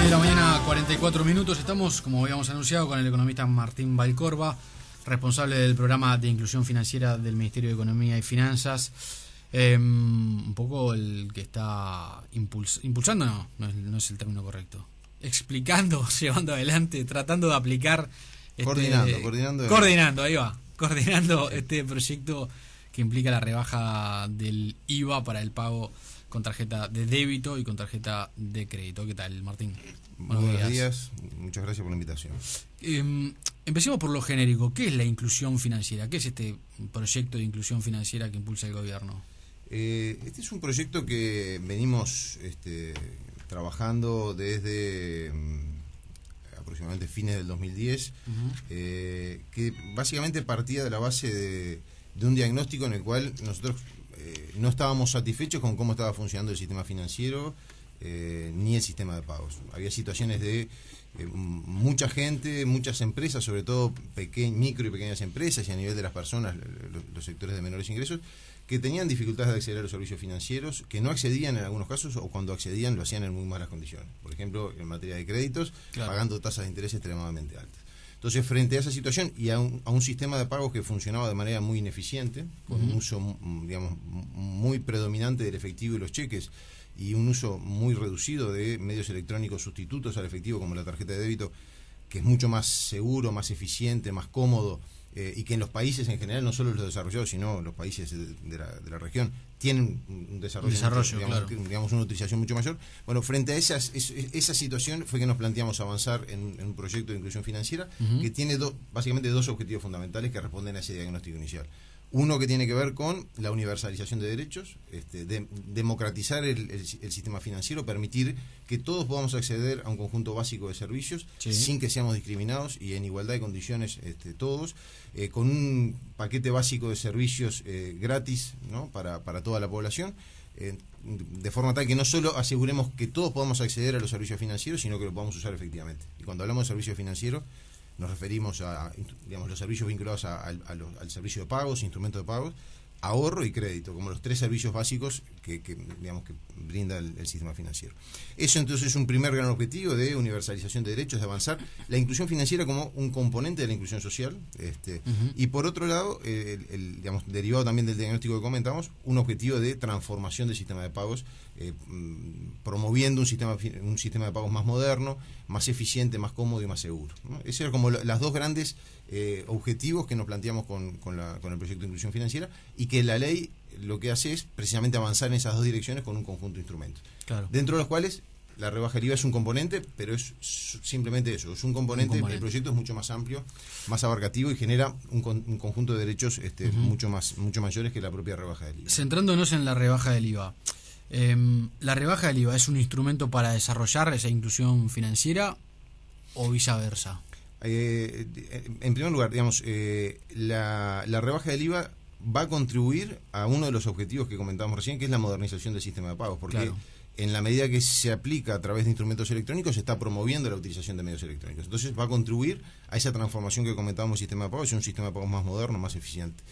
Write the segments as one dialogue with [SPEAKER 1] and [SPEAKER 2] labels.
[SPEAKER 1] De la mañana, 44 minutos. Estamos, como habíamos anunciado, con el economista Martín Valcorba, responsable del programa de inclusión financiera del Ministerio de Economía y Finanzas. Un poco el que está impulsando, no es el término correcto. Explicando, llevando adelante, tratando de aplicar. Coordinando, ahí va. Coordinando este proyecto que implica la rebaja del IVA para el pago con tarjeta de débito y con tarjeta de crédito. ¿Qué tal, Martín?
[SPEAKER 2] Buenos días, muchas gracias por la invitación.
[SPEAKER 1] Empecemos por lo genérico. ¿Qué es la inclusión financiera? ¿Qué es este proyecto de inclusión financiera que impulsa el gobierno?
[SPEAKER 2] Este es un proyecto que venimos trabajando desde aproximadamente fines del 2010, que básicamente partía de la base de un diagnóstico en el cual nosotros no estábamos satisfechos con cómo estaba funcionando el sistema financiero ni el sistema de pagos. Había situaciones de mucha gente, muchas empresas, sobre todo micro y pequeñas empresas, y a nivel de las personas, los sectores de menores ingresos, que tenían dificultades de acceder a los servicios financieros, que no accedían en algunos casos, o cuando accedían lo hacían en muy malas condiciones. Por ejemplo, en materia de créditos, claro, pagando tasas de interés extremadamente altas. Entonces, frente a esa situación y a un sistema de pagos que funcionaba de manera muy ineficiente, con un uso, digamos, muy predominante del efectivo y los cheques, y un uso muy reducido de medios electrónicos sustitutos al efectivo, como la tarjeta de débito, que es mucho más seguro, más eficiente, más cómodo, y que en los países en general, no solo los desarrollados, sino los países de la región, tienen un desarrollo digamos, una utilización mucho mayor. Bueno, frente a esa situación fue que nos planteamos avanzar en un proyecto de inclusión financiera que tiene básicamente dos objetivos fundamentales que responden a ese diagnóstico inicial. Uno que tiene que ver con la universalización de derechos, democratizar el sistema financiero, permitir que todos podamos acceder a un conjunto básico de servicios, sí, sin que seamos discriminados y en igualdad de condiciones todos, con un paquete básico de servicios gratis, ¿no?, para toda la población, de forma tal que no solo aseguremos que todos podamos acceder a los servicios financieros, sino que lo podamos usar efectivamente. Y cuando hablamos de servicios financieros, nos referimos a, digamos, los servicios vinculados al servicio de pagos, instrumentos de pagos, ahorro y crédito, como los tres servicios básicos que brinda el sistema financiero. Eso entonces es un primer gran objetivo de universalización de derechos, de avanzar la inclusión financiera como un componente de la inclusión social, y por otro lado, digamos, derivado también del diagnóstico que comentamos, un objetivo de transformación del sistema de pagos, promoviendo un sistema de pagos más moderno, más eficiente, más cómodo y más seguro, ¿no? Esos eran como las dos grandes objetivos que nos planteamos con el proyecto de inclusión financiera, y que la ley lo que hace es precisamente avanzar en esas dos direcciones con un conjunto de instrumentos. Claro. Dentro de los cuales la rebaja del IVA es un componente, pero es simplemente eso, es un componente. El proyecto es mucho más amplio, más abarcativo y genera un conjunto de derechos mucho mayores que la propia rebaja del IVA.
[SPEAKER 1] Centrándonos en la rebaja del IVA, ¿la rebaja del IVA es un instrumento para desarrollar esa inclusión financiera o viceversa?
[SPEAKER 2] En primer lugar, digamos, la rebaja del IVA va a contribuir a uno de los objetivos que comentábamos recién, que es la modernización del sistema de pagos, porque claro, en la medida que se aplica a través de instrumentos electrónicos, se está promoviendo la utilización de medios electrónicos. Entonces va a contribuir a esa transformación que comentábamos del sistema de pagos, es un sistema de pagos más moderno, más eficiente.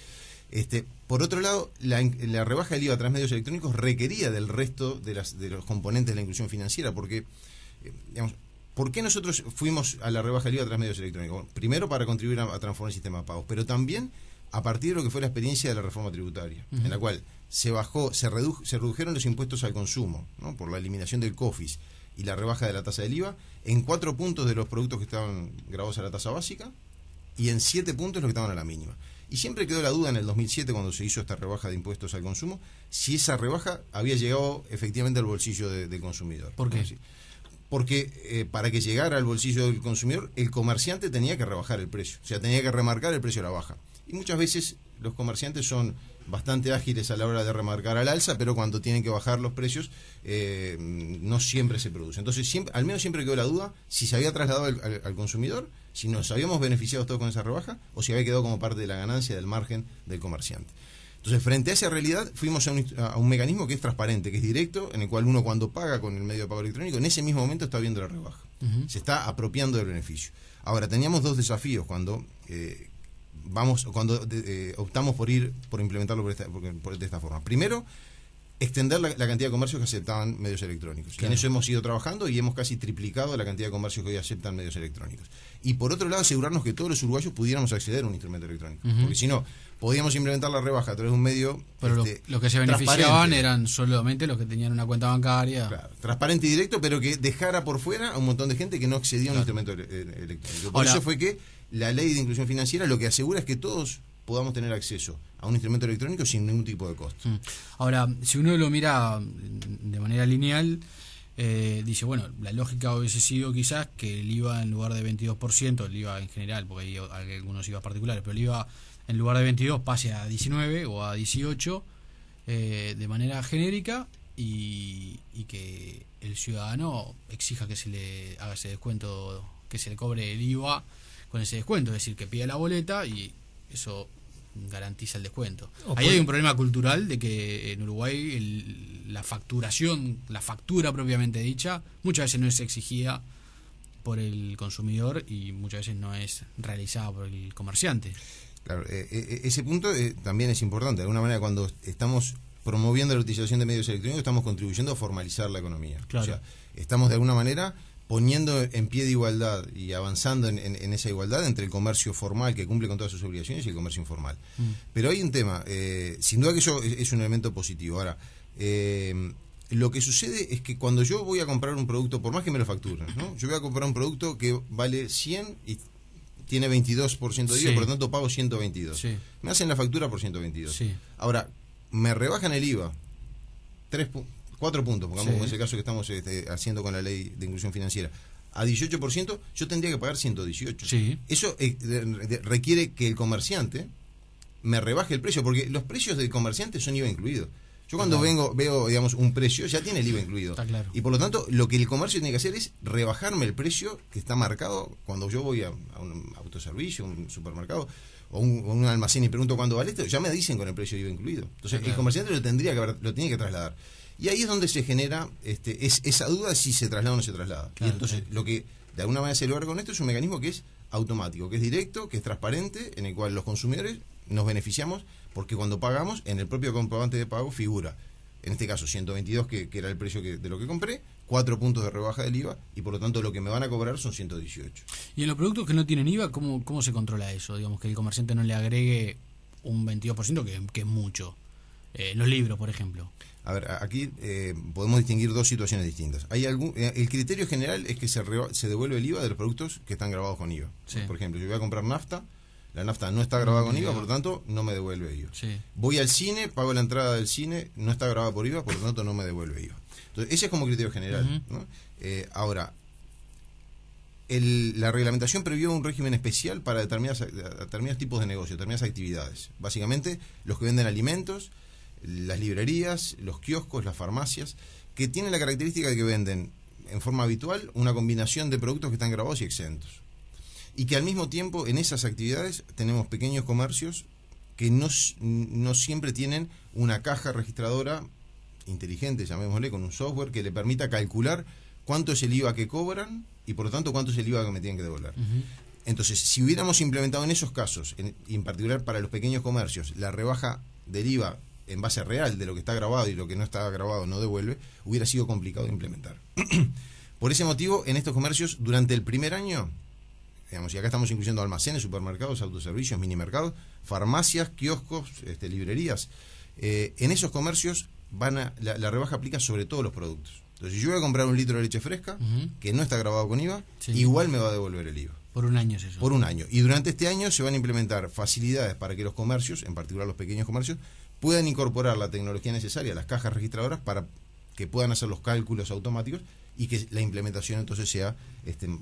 [SPEAKER 2] Por otro lado, la rebaja del IVA a través de medios electrónicos requería del resto de los componentes de la inclusión financiera, porque, digamos, ¿por qué nosotros fuimos a la rebaja del IVA a través de medios electrónicos? Bueno, primero para contribuir a transformar el sistema de pagos, pero también a partir de lo que fue la experiencia de la reforma tributaria, en la cual se redujeron los impuestos al consumo, ¿no?, por la eliminación del COFIS y la rebaja de la tasa del IVA, en 4 puntos de los productos que estaban grabados a la tasa básica y en 7 puntos los que estaban a la mínima. Y siempre quedó la duda en el 2007, cuando se hizo esta rebaja de impuestos al consumo, si esa rebaja había llegado efectivamente al bolsillo del consumidor.
[SPEAKER 1] ¿Por qué?
[SPEAKER 2] ¿Sí? Porque para que llegara al bolsillo del consumidor, el comerciante tenía que rebajar el precio, o sea, tenía que remarcar el precio a la baja. Y muchas veces los comerciantes son bastante ágiles a la hora de remarcar al alza, pero cuando tienen que bajar los precios, no siempre se produce. Entonces, al menos siempre quedó la duda si se había trasladado al consumidor, si nos habíamos beneficiado todos con esa rebaja, o si había quedado como parte de la ganancia del margen del comerciante. Entonces, frente a esa realidad, fuimos a un mecanismo que es transparente, que es directo, en el cual uno, cuando paga con el medio de pago electrónico, en ese mismo momento está viendo la rebaja. Se está apropiando del beneficio. Ahora, teníamos dos desafíos cuando optamos por implementarlo de esta forma. Primero, extender la cantidad de comercios que aceptaban medios electrónicos.
[SPEAKER 1] Claro.
[SPEAKER 2] Y en eso hemos ido trabajando y hemos casi triplicado la cantidad de comercios que hoy aceptan medios electrónicos. Y por otro lado, asegurarnos que todos los uruguayos pudiéramos acceder a un instrumento electrónico. Porque si no, podíamos implementar la rebaja a través de un medio
[SPEAKER 1] Pero los que se beneficiaban
[SPEAKER 2] transparente.
[SPEAKER 1] eran solamente los que tenían una cuenta bancaria.
[SPEAKER 2] Claro, transparente y directo, pero que dejara por fuera a un montón de gente que no accedía a un instrumento electrónico. Por eso fue que la ley de inclusión financiera lo que asegura es que todos podamos tener acceso a un instrumento electrónico sin ningún tipo de costo.
[SPEAKER 1] Ahora, si uno lo mira de manera lineal, dice, bueno, la lógica hubiese sido quizás que el IVA en lugar de 22%, el IVA en general, porque hay algunos IVA particulares, pero el IVA en lugar de 22 pase a 19 o a 18 de manera genérica y que el ciudadano exija que se le haga ese descuento, que se le cobre el IVA con ese descuento, es decir, que pida la boleta y eso garantiza el descuento. Ahí hay un problema cultural de que en Uruguay la facturación, la factura propiamente dicha, muchas veces no es exigida por el consumidor y muchas veces no es realizada por el comerciante.
[SPEAKER 2] Claro, ese punto también es importante. De alguna manera, cuando estamos promoviendo la utilización de medios electrónicos, estamos contribuyendo a formalizar la economía.
[SPEAKER 1] Claro.
[SPEAKER 2] O sea, estamos de alguna manera poniendo en pie de igualdad y avanzando en esa igualdad entre el comercio formal que cumple con todas sus obligaciones y el comercio informal. Pero hay un tema, sin duda que eso es un elemento positivo. Ahora, lo que sucede es que cuando yo voy a comprar un producto, por más que me lo facturen, ¿no? Yo voy a comprar un producto que vale 100 y tiene 22% de IVA,
[SPEAKER 1] Sí.
[SPEAKER 2] por lo tanto pago 122.
[SPEAKER 1] Sí.
[SPEAKER 2] Me hacen la factura por 122.
[SPEAKER 1] Sí.
[SPEAKER 2] Ahora, me rebajan el IVA 4 puntos, pongamos
[SPEAKER 1] Sí.
[SPEAKER 2] en ese caso que estamos haciendo con la ley de inclusión financiera, a 18%, yo tendría que pagar 118.
[SPEAKER 1] Sí.
[SPEAKER 2] Eso requiere que el comerciante me rebaje el precio, porque los precios del comerciante son IVA incluido. Yo cuando veo, digamos, un precio, ya tiene el IVA incluido.
[SPEAKER 1] Está claro.
[SPEAKER 2] Y por lo tanto, lo que el comercio tiene que hacer es rebajarme el precio que está marcado cuando yo voy a un autoservicio, un supermercado o un almacén y pregunto cuánto vale esto, ya me dicen con el precio de IVA incluido. Entonces,
[SPEAKER 1] Claro.
[SPEAKER 2] el comerciante lo tiene que trasladar. Y ahí es donde se genera esa duda si se traslada o no se traslada.
[SPEAKER 1] Claro,
[SPEAKER 2] y entonces, lo que de alguna manera se logra con esto es un mecanismo que es automático, que es directo, que es transparente, en el cual los consumidores nos beneficiamos, porque cuando pagamos, en el propio comprobante de pago figura, en este caso 122, que era el precio de lo que compré, 4 puntos de rebaja del IVA, y por lo tanto lo que me van a cobrar son 118.
[SPEAKER 1] Y en los productos que no tienen IVA, ¿cómo se controla eso? Digamos que el comerciante no le agregue un 22%, que es mucho. Los libros, por ejemplo.
[SPEAKER 2] A ver, aquí podemos distinguir dos situaciones distintas. El criterio general es que se devuelve el IVA de los productos que están grabados con IVA.
[SPEAKER 1] Sí.
[SPEAKER 2] Por ejemplo, yo voy a comprar nafta, la nafta no está grabada con IVA, por lo tanto no me devuelve IVA.
[SPEAKER 1] Sí.
[SPEAKER 2] Voy al cine, pago la entrada del cine, no está grabada por IVA, por lo tanto no me devuelve IVA. Entonces, ese es como criterio general, ¿no? Ahora, la reglamentación previó un régimen especial para determinados tipos de negocios, determinadas actividades. Básicamente, los que venden alimentos, las librerías, los kioscos, las farmacias, que tienen la característica de que venden en forma habitual una combinación de productos que están grabados y exentos. Y que al mismo tiempo en esas actividades tenemos pequeños comercios que no siempre tienen una caja registradora inteligente, llamémosle, con un software que le permita calcular cuánto es el IVA que cobran y por lo tanto cuánto es el IVA que me tienen que devolver. Entonces, si hubiéramos implementado en esos casos, y en particular para los pequeños comercios, la rebaja del IVA en base real de lo que está grabado y lo que no está grabado no devuelve, hubiera sido complicado de implementar. Por ese motivo, en estos comercios, durante el primer año, digamos, y acá estamos incluyendo almacenes, supermercados, autoservicios, minimercados, farmacias, kioscos, librerías, en esos comercios la rebaja aplica sobre todos los productos. Entonces, si yo voy a comprar un litro de leche fresca, que no está grabado con IVA,
[SPEAKER 1] Sí.
[SPEAKER 2] igual me va a devolver el IVA.
[SPEAKER 1] Por un año es eso.
[SPEAKER 2] Por un año. Y durante este año se van a implementar facilidades para que los comercios, en particular los pequeños comercios, puedan incorporar la tecnología necesaria, las cajas registradoras, para que puedan hacer los cálculos automáticos y que la implementación entonces sea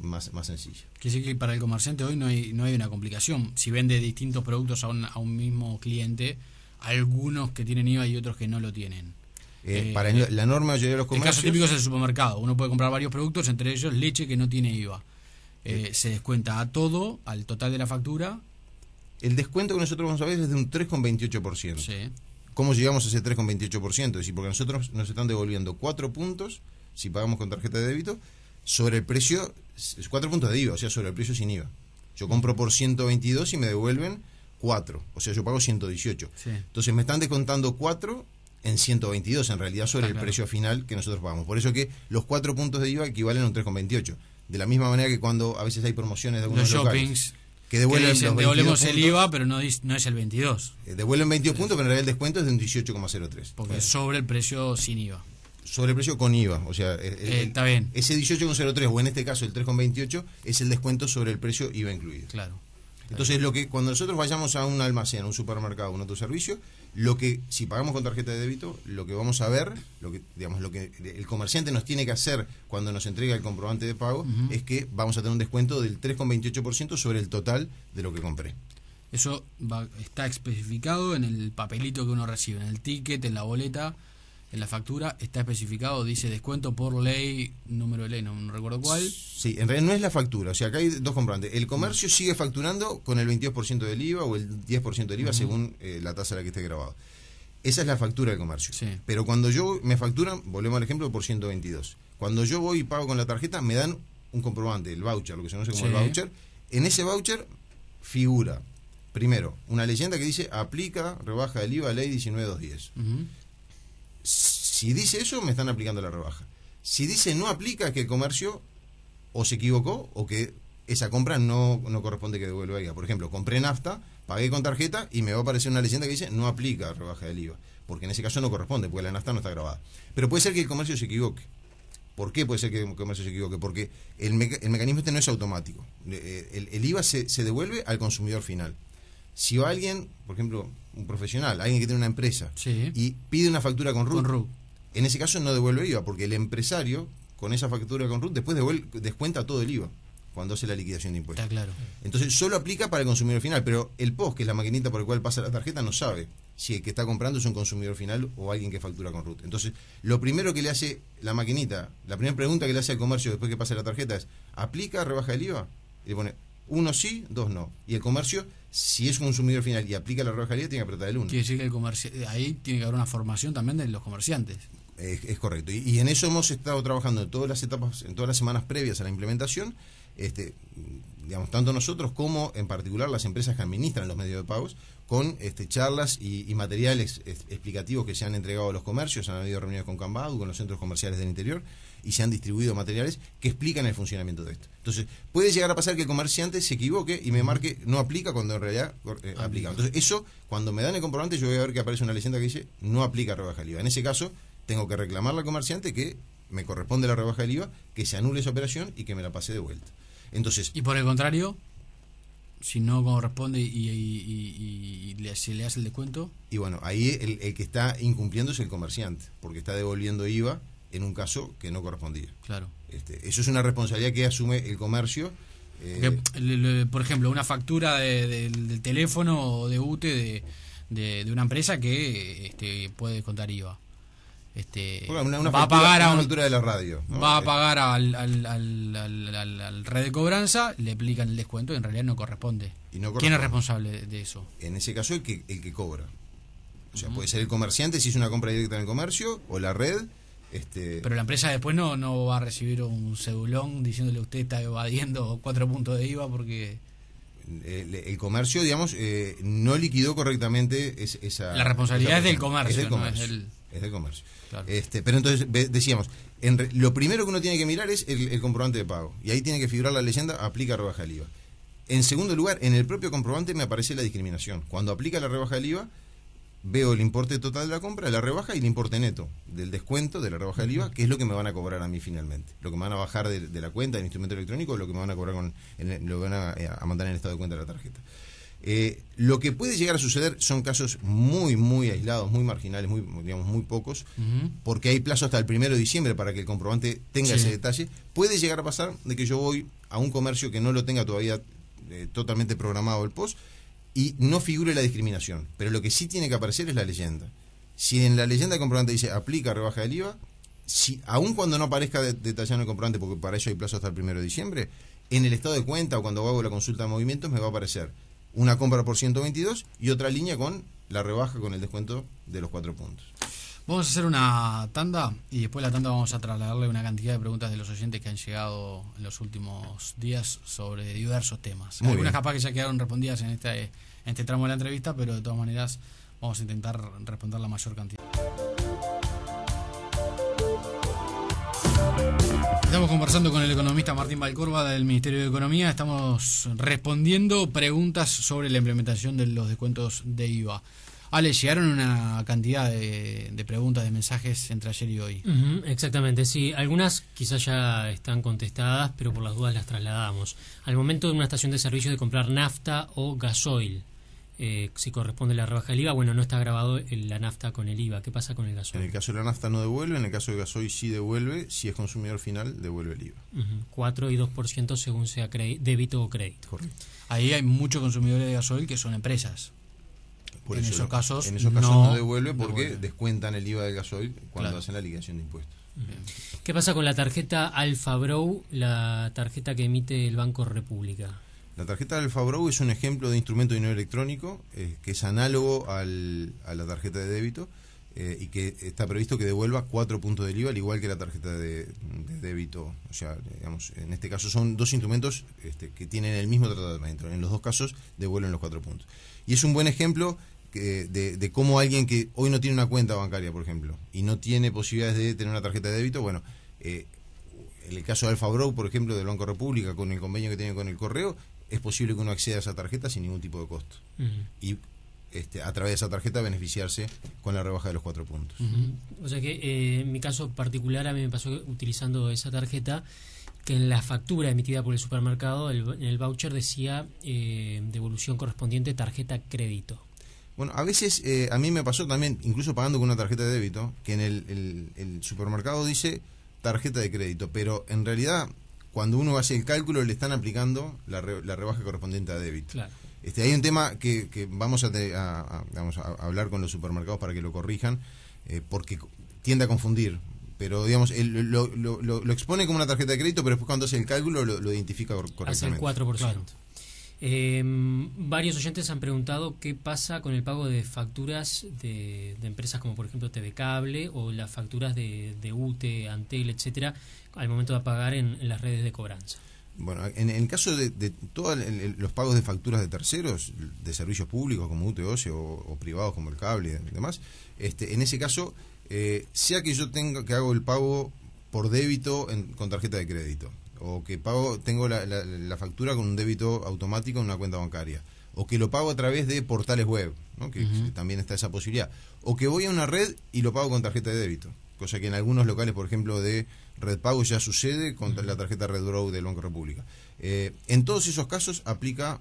[SPEAKER 2] más sencilla.
[SPEAKER 1] Quiere decir que para el comerciante hoy no hay una complicación. Si vende distintos productos a un mismo cliente, algunos que tienen IVA y otros que no lo tienen.
[SPEAKER 2] Para la enorme mayoría de los
[SPEAKER 1] El
[SPEAKER 2] comercios...
[SPEAKER 1] caso típico es el supermercado. Uno puede comprar varios productos, entre ellos leche que no tiene IVA. Se descuenta a todo, al total de la factura.
[SPEAKER 2] El descuento que nosotros vamos a ver es de un 3,28%.
[SPEAKER 1] Sí.
[SPEAKER 2] ¿Cómo llegamos a ese 3,28%? Es decir, porque nosotros nos están devolviendo 4 puntos, si pagamos con tarjeta de débito, sobre el precio, 4 puntos de IVA, o sea, sobre el precio sin IVA. Yo compro por 122 y me devuelven 4, o sea, yo pago 118.
[SPEAKER 1] Sí.
[SPEAKER 2] Entonces me están descontando 4 en 122 en realidad sobre el precio final que nosotros pagamos. Por eso que los 4 puntos de IVA equivalen a un 3,28. De la misma manera que cuando a veces hay promociones de algunos
[SPEAKER 1] los
[SPEAKER 2] locales
[SPEAKER 1] shoppings
[SPEAKER 2] que devuelven
[SPEAKER 1] dicen,
[SPEAKER 2] los
[SPEAKER 1] devolvemos el
[SPEAKER 2] puntos,
[SPEAKER 1] IVA, pero no es el 22.
[SPEAKER 2] Devuelven 22 puntos, pero en realidad el descuento es de un 18,03.
[SPEAKER 1] Porque es sobre el precio sin IVA.
[SPEAKER 2] Sobre el precio con IVA, o sea,
[SPEAKER 1] está bien.
[SPEAKER 2] Ese 18,03 o en este caso el 3,28 es el descuento sobre el precio IVA incluido.
[SPEAKER 1] Claro.
[SPEAKER 2] Entonces, cuando nosotros vayamos a un almacén, a un supermercado, a un autoservicio, si pagamos con tarjeta de débito, lo que vamos a ver, lo que el comerciante nos tiene que hacer cuando nos entrega el comprobante de pago, es que vamos a tener un descuento del 3,28% sobre el total de lo que compré.
[SPEAKER 1] Eso está especificado en el papelito que uno recibe, en el ticket, en la boleta, en la factura, está especificado, dice descuento por ley, número de ley, no recuerdo cuál.
[SPEAKER 2] Sí, en realidad no es la factura, o sea, acá hay dos comprobantes. El comercio sigue facturando con el 22% del IVA o el 10% del IVA según la tasa a la que esté grabado. Esa es la factura del comercio.
[SPEAKER 1] Sí.
[SPEAKER 2] Pero cuando me facturan, volvemos al ejemplo, por 122. Cuando yo voy y pago con la tarjeta, me dan un comprobante, el voucher, lo que se conoce como el voucher. En ese voucher figura, primero, una leyenda que dice aplica rebaja del IVA ley 19210. Si dice eso, me están aplicando la rebaja. Si dice no aplica, es que el comercio o se equivocó o que esa compra no corresponde que devuelva IVA. Por ejemplo, compré nafta, pagué con tarjeta y me va a aparecer una leyenda que dice no aplica rebaja del IVA. Porque en ese caso no corresponde, porque la nafta no está grabada. Pero puede ser que el comercio se equivoque. ¿Por qué puede ser que el comercio se equivoque? Porque el mecanismo no es automático. El IVA se devuelve al consumidor final. Si va alguien, por ejemplo, un profesional, alguien que tiene una empresa y pide una factura con RUT, en ese caso no devuelve IVA, porque el empresario, con esa factura con RUT, después descuenta todo el IVA cuando hace la liquidación de impuestos.
[SPEAKER 1] Está claro.
[SPEAKER 2] Entonces solo aplica para el consumidor final, pero el POS, que es la maquinita por la cual pasa la tarjeta, no sabe si el que está comprando es un consumidor final o alguien que factura con RUT. Entonces, lo primero que le hace la maquinita, la primera pregunta que le hace al comercio después que pasa la tarjeta es, ¿aplica rebaja del IVA? Y le pone 1 sí, 2 no. Y el comercio, si es un consumidor final y aplica la rebaja del IVA, tiene que apretar el 1.
[SPEAKER 1] Quiere decir que ahí tiene que haber una formación también de los comerciantes.
[SPEAKER 2] Es correcto. Y en eso hemos estado trabajando en todas las etapas, en todas las semanas previas a la implementación, tanto nosotros como en particular las empresas que administran los medios de pagos, con charlas y materiales explicativos que se han entregado a los comercios. Han habido reuniones con Cambadu, con los centros comerciales del interior, y se han distribuido materiales que explican el funcionamiento de esto. Entonces, puede llegar a pasar que el comerciante se equivoque y me marque no aplica cuando en realidad aplica. Entonces, eso, cuando me dan el comprobante, yo voy a ver que aparece una leyenda que dice no aplica rebaja del IVA. En ese caso, tengo que reclamarle al comerciante que me corresponde la rebaja del IVA, que se anule esa operación y que me la pase de vuelta. Entonces,
[SPEAKER 1] y por el contrario, si no corresponde se le hace el descuento.
[SPEAKER 2] Y bueno, ahí el que está incumpliendo es el comerciante, porque está devolviendo IVA en un caso que no correspondía.
[SPEAKER 1] Claro.
[SPEAKER 2] Eso es una responsabilidad que asume el comercio.
[SPEAKER 1] Por ejemplo, una factura del teléfono o de UTE de una empresa que puede descontar IVA.
[SPEAKER 2] Una
[SPEAKER 1] va a pagar
[SPEAKER 2] una factura de la radio, ¿no?
[SPEAKER 1] Va a pagar al red de cobranza, le aplican el descuento y en realidad no corresponde. ¿Quién es responsable de eso?
[SPEAKER 2] En ese caso el que cobra. O sea, puede ser el comerciante si es una compra directa en el comercio o la red.
[SPEAKER 1] Pero la empresa después no va a recibir un cedulón diciéndole usted está evadiendo 4 puntos de IVA porque...
[SPEAKER 2] El comercio, no liquidó correctamente esa...
[SPEAKER 1] La responsabilidad es del comercio.
[SPEAKER 2] Es del comercio. Es del comercio. Claro. Pero entonces, decíamos, lo primero que uno tiene que mirar es el comprobante de pago. Y ahí tiene que figurar la leyenda, aplica rebaja del IVA. En segundo lugar, en el propio comprobante me aparece la discriminación. Cuando aplica la rebaja del IVA, veo el importe total de la compra, la rebaja y el importe neto del descuento de la rebaja del IVA, que es lo que me van a cobrar a mí finalmente. Lo que me van a bajar de la cuenta, del instrumento electrónico, lo que me van a cobrar lo que van a mandar en el estado de cuenta de la tarjeta. Lo que puede llegar a suceder son casos muy, muy aislados, muy marginales, muy pocos, porque hay plazo hasta el 1 de diciembre para que el comprobante tenga ese detalle. Puede llegar a pasar de que yo voy a un comercio que no lo tenga todavía totalmente programado el POS y no figure la discriminación, pero lo que sí tiene que aparecer es la leyenda. Si en la leyenda del comprobante dice aplica rebaja del IVA, aun cuando no aparezca detallado en el comprobante, porque para eso hay plazo hasta el 1 de diciembre, en el estado de cuenta o cuando hago la consulta de movimientos me va a aparecer una compra por 122 y otra línea con la rebaja con el descuento de los 4 puntos.
[SPEAKER 1] Vamos a hacer una tanda y después de la tanda vamos a trasladarle una cantidad de preguntas de los oyentes que han llegado en los últimos días sobre diversos temas.
[SPEAKER 2] Muy
[SPEAKER 1] Algunas
[SPEAKER 2] bien.
[SPEAKER 1] capaz que ya quedaron respondidas en este tramo de la entrevista, pero de todas maneras vamos a intentar responder la mayor cantidad. Estamos conversando con el economista Martín Valcorba del Ministerio de Economía. Estamos respondiendo preguntas sobre la implementación de los descuentos de IVA. Ale, llegaron una cantidad de preguntas, de mensajes entre ayer y hoy.
[SPEAKER 3] Exactamente, sí. Algunas quizás ya están contestadas, pero por las dudas las trasladamos. Al momento de una estación de servicio de comprar nafta o gasoil, si corresponde la rebaja del IVA, bueno, no está grabado la nafta con el IVA. ¿Qué pasa con el gasoil?
[SPEAKER 2] En el caso de la nafta no devuelve, en el caso de gasoil sí devuelve. Si es consumidor final, devuelve el IVA.
[SPEAKER 3] 4 y 2% según sea débito o crédito.
[SPEAKER 2] Correcto.
[SPEAKER 1] Ahí hay muchos consumidores de gasoil que son empresas.
[SPEAKER 2] Por
[SPEAKER 1] en
[SPEAKER 2] eso
[SPEAKER 1] esos casos
[SPEAKER 2] no devuelve porque descuentan el IVA del gasoil cuando hacen la liquidación de impuestos.
[SPEAKER 3] ¿Qué pasa con la tarjeta Alfa Bro, la tarjeta que emite el Banco República?
[SPEAKER 2] La tarjeta Alfa Bro es un ejemplo de instrumento de dinero electrónico que es análogo a la tarjeta de débito y que está previsto que devuelva 4 puntos del IVA, al igual que la tarjeta de débito. O sea, digamos, en este caso son dos instrumentos que tienen el mismo tratamiento. En los dos casos devuelven los 4 puntos. Y es un buen ejemplo de cómo alguien que hoy no tiene una cuenta bancaria, por ejemplo, y no tiene posibilidades de tener una tarjeta de débito, bueno, en el caso de Alfa Bro, por ejemplo, del Banco República, con el convenio que tiene con el correo, es posible que uno acceda a esa tarjeta sin ningún tipo de costo. Y a través de esa tarjeta beneficiarse con la rebaja de los 4 puntos.
[SPEAKER 3] O sea que en mi caso particular a mí me pasó utilizando esa tarjeta que en la factura emitida por el supermercado en el voucher decía devolución correspondiente tarjeta crédito.
[SPEAKER 2] Bueno, a veces a mí me pasó también, incluso pagando con una tarjeta de débito, que en el supermercado dice tarjeta de crédito, pero en realidad cuando uno hace el cálculo le están aplicando la rebaja correspondiente a débito.
[SPEAKER 3] Claro.
[SPEAKER 2] Hay un tema que vamos a hablar con los supermercados para que lo corrijan, porque tiende a confundir. Pero, digamos, lo expone como una tarjeta de crédito, pero después cuando hace el cálculo lo identifica correctamente.
[SPEAKER 3] Hace el 4%.
[SPEAKER 1] Claro.
[SPEAKER 3] Varios oyentes han preguntado qué pasa con el pago de facturas de empresas como, por ejemplo, TV Cable o las facturas de UTE, Antel, etcétera, al momento de pagar en las redes de cobranza.
[SPEAKER 2] Bueno, en el caso de todos los pagos de facturas de terceros, de servicios públicos como UTE, OCE o privados como el cable y demás, en ese caso, sea que yo que hago el pago por débito con tarjeta de crédito, o que tengo la factura con un débito automático en una cuenta bancaria, o que lo pago a través de portales web, ¿no? Que también está esa posibilidad, o que voy a una red y lo pago con tarjeta de débito, cosa que en algunos locales, por ejemplo, de Red Pago ya sucede con la tarjeta Red Bro del Banco República. En todos esos casos aplica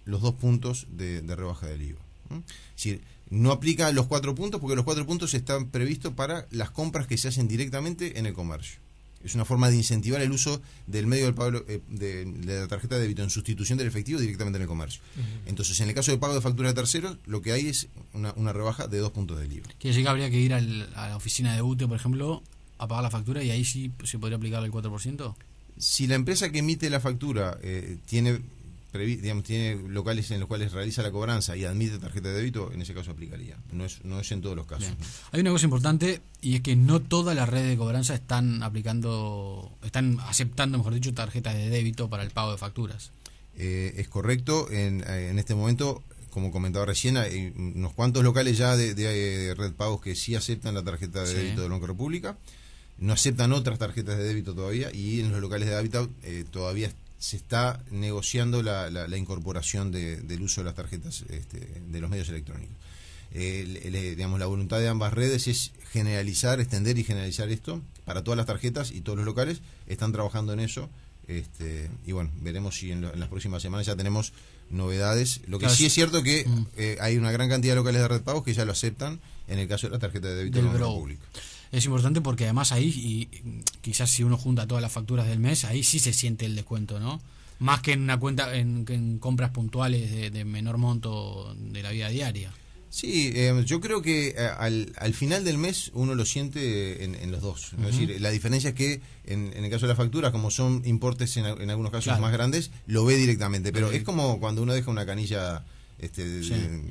[SPEAKER 2] los 2 puntos de rebaja del IVA. Es decir, no aplica los 4 puntos porque los 4 puntos están previstos para las compras que se hacen directamente en el comercio. Es una forma de incentivar el uso del medio del pago de la tarjeta de débito en sustitución del efectivo directamente en el comercio. Entonces, en el caso de pago de factura de terceros, lo que hay es una rebaja de 2 puntos del IVA.
[SPEAKER 1] Quiere decir que habría que ir a la oficina de UTE, por ejemplo, a pagar la factura y ahí sí se podría aplicar el 4%.
[SPEAKER 2] Si la empresa que emite la factura tiene locales en los cuales realiza la cobranza y admite tarjeta de débito, en ese caso aplicaría. No es en todos los casos.
[SPEAKER 1] Bien. Hay una cosa importante y es que no todas las redes de cobranza están aceptando, mejor dicho, tarjetas de débito para el pago de facturas.
[SPEAKER 2] Es correcto. En este momento, como comentaba recién, hay unos cuantos locales ya de Red Pagos que sí aceptan la tarjeta de débito del Banco República. No aceptan otras tarjetas de débito todavía, y en los locales de hábitat todavía se está negociando la incorporación del uso de las tarjetas de los medios electrónicos. Digamos, la voluntad de ambas redes es extender y generalizar esto para todas las tarjetas, y todos los locales están trabajando en eso. Y bueno, veremos si en las próximas semanas ya tenemos novedades. Lo que sí es cierto que hay una gran cantidad de locales de Red Pagos que ya lo aceptan en el caso de la tarjeta de débito del Banco República.
[SPEAKER 1] Es importante porque además ahí, y quizás si uno junta todas las facturas del mes, ahí sí se siente el descuento, ¿no? Más que en una cuenta, en compras puntuales de menor monto de la vida diaria.
[SPEAKER 2] Sí, yo creo que al final del mes uno lo siente en los dos. Es decir, la diferencia es que en el caso de las facturas, como son importes en algunos casos más grandes, lo ve directamente. Pero es como cuando uno deja una canilla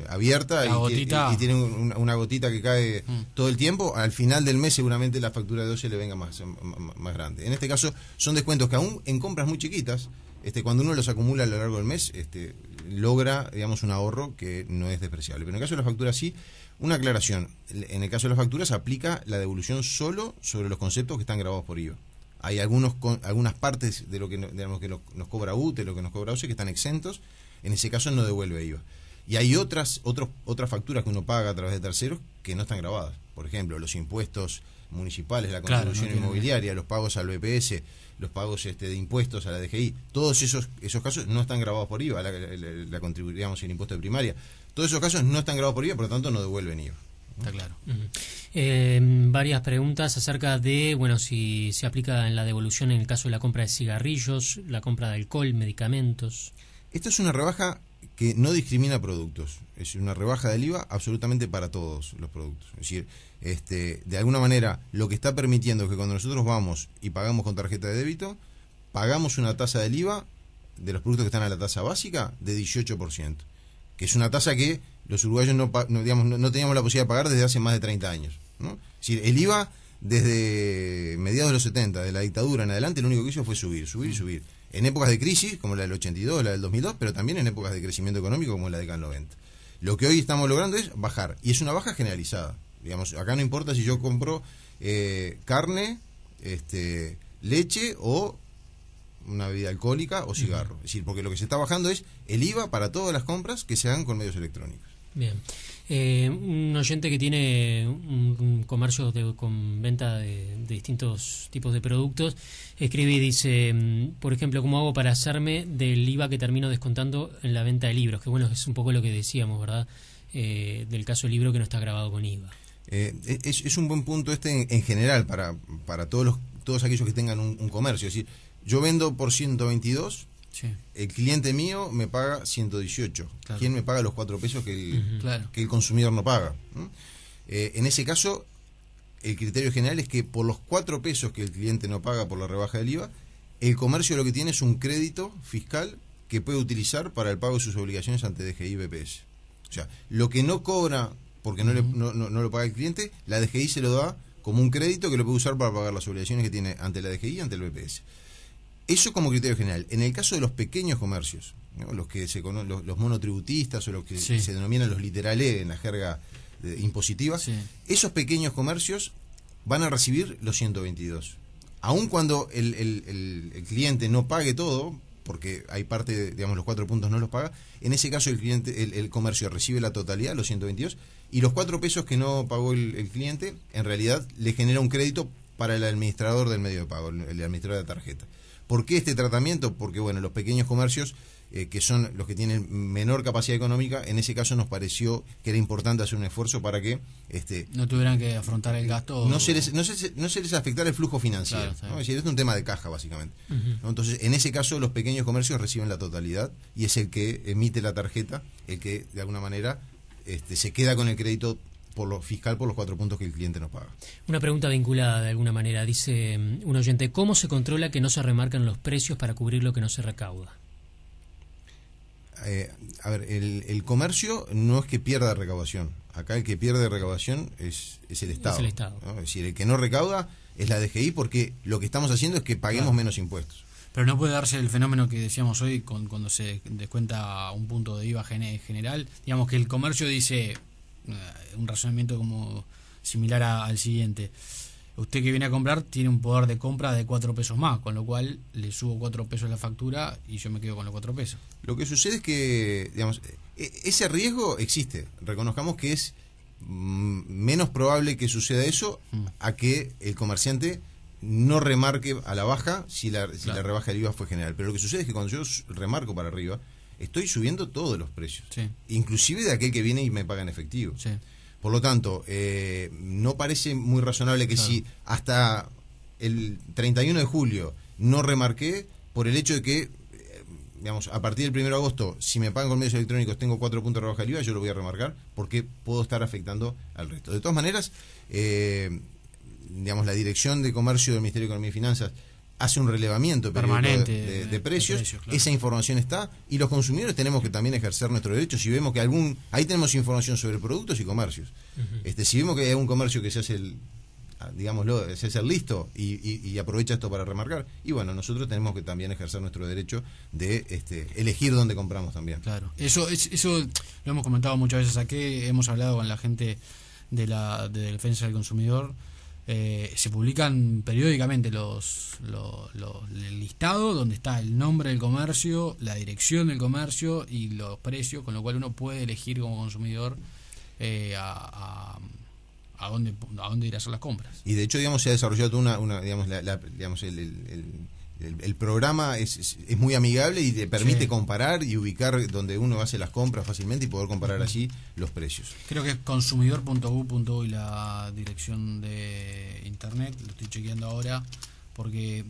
[SPEAKER 2] abierta y tiene una gotita que cae todo el tiempo. Al final del mes seguramente la factura de 12 le venga más grande. En este caso son descuentos que aún en compras muy chiquitas, cuando uno los acumula a lo largo del mes, logra, digamos, un ahorro que no es despreciable. Pero en el caso de las facturas sí. Una aclaración: en el caso de las facturas aplica la devolución solo sobre los conceptos que están grabados por IVA. Hay algunas partes de lo que, digamos, que nos cobra UTE, lo que nos cobra OCE, que están exentos. En ese caso no devuelve IVA. Y hay otras facturas que uno paga a través de terceros que no están grabadas. Por ejemplo, los impuestos municipales, la contribución inmobiliaria, los pagos al BPS, los pagos de impuestos a la DGI. Todos esos casos no están grabados por IVA, digamos, el impuesto de primaria. Todos esos casos no están grabados por IVA, por lo tanto no devuelven IVA.
[SPEAKER 1] Está claro.
[SPEAKER 3] Varias preguntas acerca de, bueno, si se aplica en la devolución en el caso de la compra de cigarrillos, la compra de alcohol, medicamentos.
[SPEAKER 2] Esta es una rebaja que no discrimina productos. Es una rebaja del IVA absolutamente para todos los productos. Es decir, de alguna manera, lo que está permitiendo es que cuando nosotros vamos y pagamos con tarjeta de débito, pagamos una tasa del IVA de los productos que están a la tasa básica de 18%, que es una tasa que los uruguayos no teníamos la posibilidad de pagar desde hace más de 30 años, ¿no? Es decir, el IVA desde mediados de los 70, de la dictadura en adelante, lo único que hizo fue subir. En épocas de crisis, como la del 82, la del 2002, pero también en épocas de crecimiento económico, como la década del 90. Lo que hoy estamos logrando es bajar, y es una baja generalizada. Digamos, acá no importa si yo compro carne, leche o una bebida alcohólica o cigarro. Es decir, porque lo que se está bajando es el IVA para todas las compras que se hagan con medios electrónicos.
[SPEAKER 3] Bien. Un oyente que tiene un comercio con venta de distintos tipos de productos escribe y dice, por ejemplo, ¿cómo hago para hacerme del IVA que termino descontando en la venta de libros? Que bueno, es un poco lo que decíamos, ¿verdad? Del caso del libro que no está grabado con IVA.
[SPEAKER 2] Es un buen punto en general para todos aquellos que tengan un comercio. Es decir, yo vendo por 122, sí. El cliente mío me paga 118. Claro. ¿Quién me paga los 4 pesos que el consumidor no paga? En ese caso, el criterio general es que por los 4 pesos que el cliente no paga por la rebaja del IVA, el comercio lo que tiene es un crédito fiscal que puede utilizar para el pago de sus obligaciones ante DGI y BPS. O sea, lo que no cobra porque no lo paga el cliente, la DGI se lo da como un crédito que lo puede usar para pagar las obligaciones que tiene ante la DGI y ante el BPS. Eso como criterio general. En el caso de los pequeños comercios, ¿no? Los que los monotributistas o los que se denominan los literales en la jerga impositiva, esos pequeños comercios van a recibir los 122. Aun cuando el cliente no pague todo, porque hay parte, digamos, los 4 puntos no los paga, en ese caso el comercio recibe la totalidad, los 122, y los 4 pesos que no pagó el cliente, en realidad le genera un crédito para el administrador del medio de pago, el administrador de la tarjeta. ¿Por qué este tratamiento? Porque, bueno, los pequeños comercios, que son los que tienen menor capacidad económica, en ese caso nos pareció que era importante hacer un esfuerzo para que
[SPEAKER 1] no tuvieran que afrontar el gasto.
[SPEAKER 2] No se les afectara el flujo financiero. Claro, ¿no? Es decir, es un tema de caja, básicamente. ¿No? Entonces, en ese caso, los pequeños comercios reciben la totalidad y es el que emite la tarjeta, el que, de alguna manera, se queda con el crédito por lo fiscal por los 4 puntos que el cliente nos paga.
[SPEAKER 3] Una pregunta vinculada de alguna manera. Dice un oyente, ¿cómo se controla que no se remarcan los precios para cubrir lo que no se recauda?
[SPEAKER 2] A ver, el comercio no es que pierda recaudación. Acá el que pierde recaudación es el Estado.
[SPEAKER 3] Es el Estado.
[SPEAKER 2] ¿No? Es decir, el que no recauda es la DGI, porque lo que estamos haciendo es que paguemos menos impuestos.
[SPEAKER 1] Pero no puede darse el fenómeno que decíamos hoy cuando se descuenta un punto de IVA general. Digamos que el comercio dice un razonamiento como similar al siguiente: usted que viene a comprar tiene un poder de compra de 4 pesos más, con lo cual le subo 4 pesos la factura y yo me quedo con los 4 pesos.
[SPEAKER 2] Lo que sucede es que, digamos, ese riesgo existe. Reconozcamos que es menos probable que suceda eso a que el comerciante no remarque a la baja si la rebaja del IVA fue general. Pero lo que sucede es que cuando yo remarco para arriba, estoy subiendo todos los precios, inclusive de aquel que viene y me paga en efectivo. Por lo tanto, no parece muy razonable que si hasta el 31 de julio no remarqué, por el hecho de que, digamos, a partir del 1 de agosto, si me pagan con medios electrónicos tengo 4 puntos de rebaja del IVA, yo lo voy a remarcar porque puedo estar afectando al resto. De todas maneras, digamos, la Dirección de Comercio del Ministerio de Economía y Finanzas hace un relevamiento permanente de precios, claro. Esa información está, y los consumidores tenemos que también ejercer nuestro derecho. Si vemos que ahí tenemos información sobre productos y comercios. Si vemos que hay un comercio que se hace se hace el listo y aprovecha esto para remarcar, y bueno, nosotros tenemos que también ejercer nuestro derecho de elegir dónde compramos también.
[SPEAKER 1] Claro, eso lo hemos comentado muchas veces aquí, hemos hablado con la gente de Defensa del Consumidor. se publican periódicamente el listado donde está el nombre del comercio, la dirección del comercio y los precios, con lo cual uno puede elegir como consumidor a dónde ir a hacer las compras.
[SPEAKER 2] Y de hecho, digamos, se ha desarrollado una digamos, digamos el programa es muy amigable y te permite comparar y ubicar donde uno hace las compras fácilmente y poder comparar allí los precios.
[SPEAKER 1] Creo que es consumidor.gu.uy la dirección de internet, lo estoy chequeando ahora, porque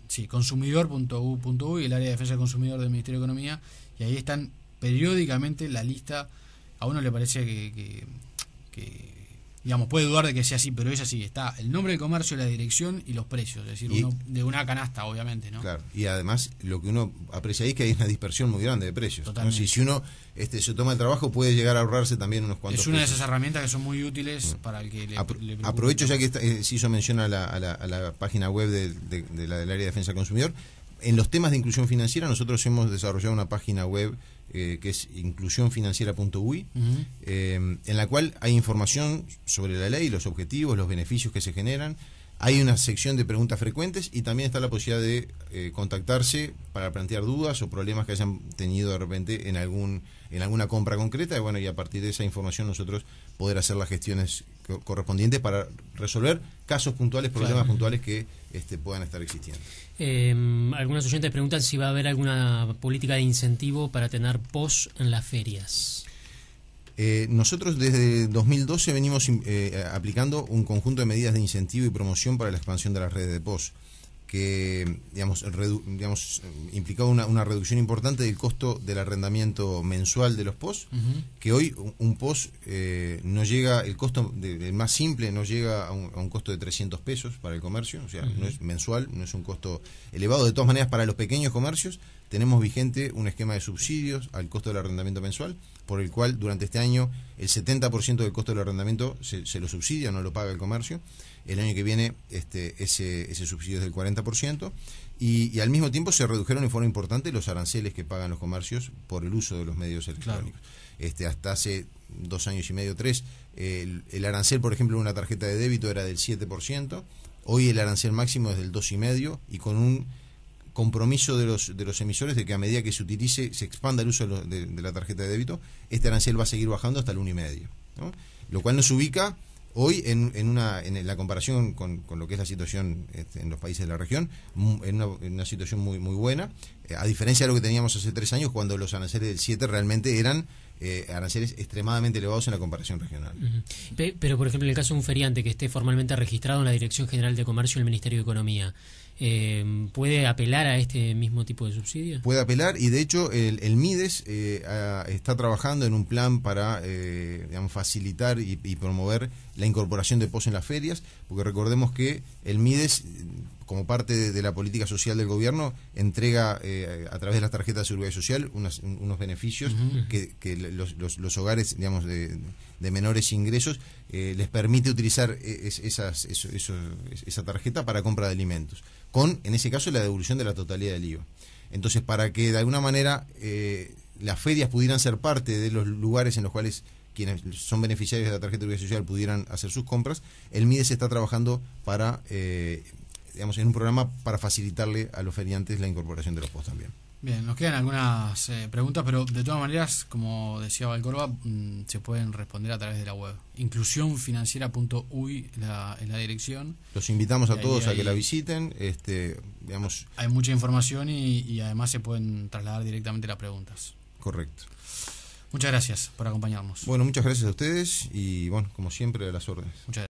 [SPEAKER 1] sí, consumidor.gu.uy, el área de defensa del consumidor del Ministerio de Economía, y ahí están periódicamente la lista. A uno le parece que digamos, puede dudar de que sea así, pero es así. Está el nombre del comercio, la dirección y los precios. Es decir, uno de una canasta, obviamente, ¿no?
[SPEAKER 2] Claro, y además lo que uno aprecia ahí es que hay una dispersión muy grande de precios, ¿no? Si uno se toma el trabajo, puede llegar a ahorrarse también unos cuantos
[SPEAKER 1] Es una
[SPEAKER 2] pesos.
[SPEAKER 1] de esas herramientas que son muy útiles para el que le
[SPEAKER 2] aprovecho ya que se hizo mención a la página web del área de defensa del consumidor. En los temas de inclusión financiera, nosotros hemos desarrollado una página web que es inclusionfinanciera.uy, en la cual hay información sobre la ley, los objetivos, los beneficios que se generan. Hay una sección de preguntas frecuentes y también está la posibilidad de contactarse para plantear dudas o problemas que hayan tenido de repente en alguna compra concreta, y a partir de esa información nosotros poder hacer las gestiones correspondientes para resolver casos puntuales, problemas puntuales que puedan estar existiendo.
[SPEAKER 3] Algunos oyentes preguntan si va a haber alguna política de incentivo para tener POS en las ferias.
[SPEAKER 2] Nosotros desde 2012 venimos aplicando un conjunto de medidas de incentivo y promoción para la expansión de las redes de POS, que implicaba una reducción importante del costo del arrendamiento mensual de los POS, que hoy un POS no llega, el costo del más simple no llega a un costo de 300 pesos para el comercio, o sea, no es mensual, no es un costo elevado. De todas maneras, para los pequeños comercios tenemos vigente un esquema de subsidios al costo del arrendamiento mensual, por el cual durante este año el 70% del costo del arrendamiento se lo subsidia, no lo paga el comercio. El año que viene ese subsidio es del 40%, y al mismo tiempo se redujeron en forma importante los aranceles que pagan los comercios por el uso de los medios electrónicos. Hasta hace 2 años y medio, 3, el arancel, por ejemplo, en una tarjeta de débito era del 7%, hoy el arancel máximo es del 2,5%, y con un compromiso de los emisores de que a medida que se utilice, se expanda el uso de la tarjeta de débito, este arancel va a seguir bajando hasta el 1,5%, ¿no? Lo cual nos ubica hoy en la comparación con lo que es la situación en los países de la región, en una situación muy muy buena, a diferencia de lo que teníamos hace 3 años, cuando los aranceles del 7 realmente eran aranceles extremadamente elevados en la comparación regional.
[SPEAKER 3] Pero, por ejemplo, en el caso de un feriante que esté formalmente registrado en la Dirección General de Comercio del Ministerio de Economía, ¿puede apelar a este mismo tipo de subsidio?
[SPEAKER 2] Puede apelar, y de hecho el MIDES está trabajando en un plan para facilitar y promover la incorporación de POS en las ferias, porque recordemos que el MIDES, como parte de la política social del gobierno, entrega a través de las tarjetas de seguridad social unos beneficios que los hogares, de menores ingresos, les permite utilizar esa tarjeta para compra de alimentos, con, en ese caso, la devolución de la totalidad del IVA. Entonces, para que de alguna manera las ferias pudieran ser parte de los lugares en los cuales quienes son beneficiarios de la tarjeta de seguridad social pudieran hacer sus compras, el MIDES está trabajando para en un programa para facilitarle a los feriantes la incorporación de los POS también.
[SPEAKER 1] Bien, nos quedan algunas preguntas, pero de todas maneras, como decía Valcorba, se pueden responder a través de la web. Inclusionfinanciera.uy es la dirección.
[SPEAKER 2] Los invitamos a todos a que la visiten.
[SPEAKER 1] Hay mucha información y además se pueden trasladar directamente las preguntas.
[SPEAKER 2] Correcto.
[SPEAKER 1] Muchas gracias por acompañarnos.
[SPEAKER 2] Bueno, muchas gracias a ustedes y, como siempre, a las órdenes.
[SPEAKER 1] Muchas gracias.